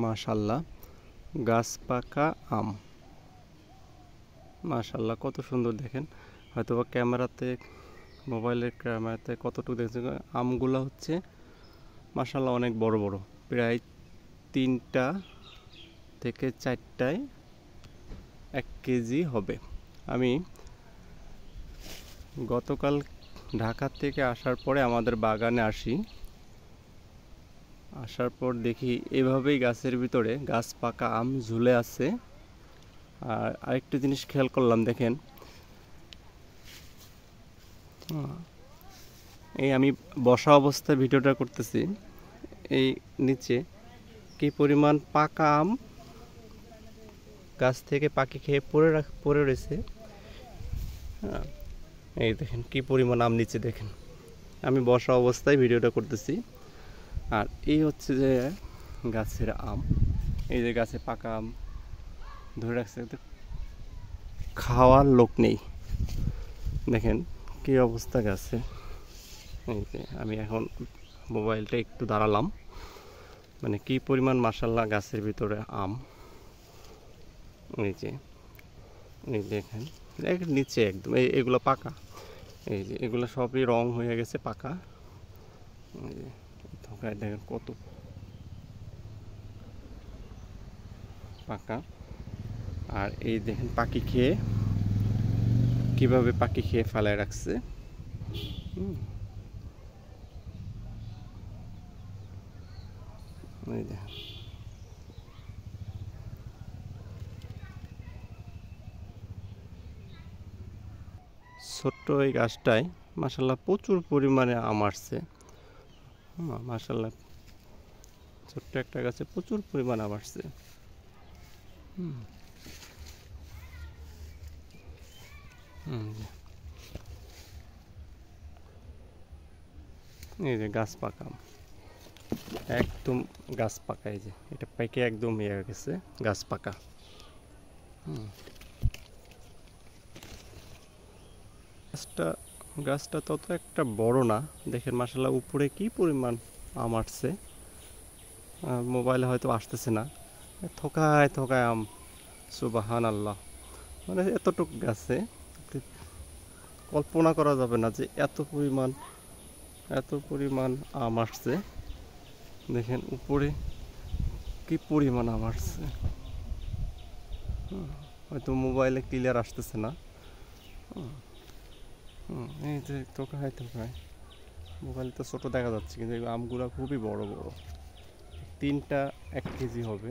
মাশাল্লাহ, গাছ পাকা আম। মাশাল্লাহ, কত সুন্দর দেখেন। হয়তোবা ক্যামেরাতে, মোবাইলের ক্যামেরাতে কতটুকু দেখছেন। আমগুলো হচ্ছে মাশাল্লাহ অনেক বড় বড়, প্রায় 3টা থেকে 4টায় 1 কেজি হবে। আমি গতকাল ঢাকা থেকে আসার পরে আমাদের বাগানে আসার পর দেখি এভাবেই গাছের ভিতরে গাছ পাকা আম ঝুলে আছে। আর আরেকটা জিনিস খেয়াল করলাম, দেখেন এই আমি বসা অবস্থায় ভিডিওটা করতেছি, এই নিচে কি পরিমাণ পাকা আম গাছ থেকে পাকি খেয়ে পড়ে রয়েছে। এই দেখেন কি পরিমাণ আম নিচে, দেখেন আমি বসা অবস্থায় ভিডিওটা করতেছি। আর এই হচ্ছে যে গাছের আম, এই যে গাছে পাকা আম ধরে রাখছে, খাওয়ার লোক নেই। দেখেন কি অবস্থা গাছে। এই যে আমি এখন মোবাইলটা একটু দাঁড়ালাম, মানে কি পরিমাণ মাশাল্লাহ গাছের ভিতরে আম। এই যে এই দেখেন নিচে একদম এগুলো পাকা, এই যে এগুলো সবই রং হয়ে গেছে পাকা। এই যে ধোকায় দেখেন কত পাকা। আর এই দেখেন পাখি খেয়ে কিভাবে পাখি খেয়ে ফেলায় রাখছে। এই দেখেন ছোট্ট এই গাছটায় মাশাল্লাহ প্রচুর পরিমাণে আম আসছে। মাশাল্লাহ ছোট্ট একটা গাছে প্রচুর পরিমাণ আম আসছে। এই যে গাছ পাকা আম, একদম গাছ পাকা। এই যে এটা পেকে একদম ইয়ে হয়ে গেছে, গাছ পাকা। গাছটা তত একটা বড় না, দেখেন মাশাল্লাহ উপরে কি পরিমাণ আম আসছে। মোবাইলে হয়তো আসতেছে না, থোকায় থোকায় আম। সুবাহান আল্লাহ, মানে এতটুকু গাছে কল্পনা করা যাবে না যে এত পরিমাণ আম আসছে। দেখেন উপরে কি পরিমাণ আম আসছে। হয়তো মোবাইলে ক্লিয়ার আসতেছে না। এই যে থোকায় থোকায়, মোবাইল তো ছোট দেখা যাচ্ছে, কিন্তু আমগুলো খুবই বড় বড়, 3টা 1 কেজি হবে।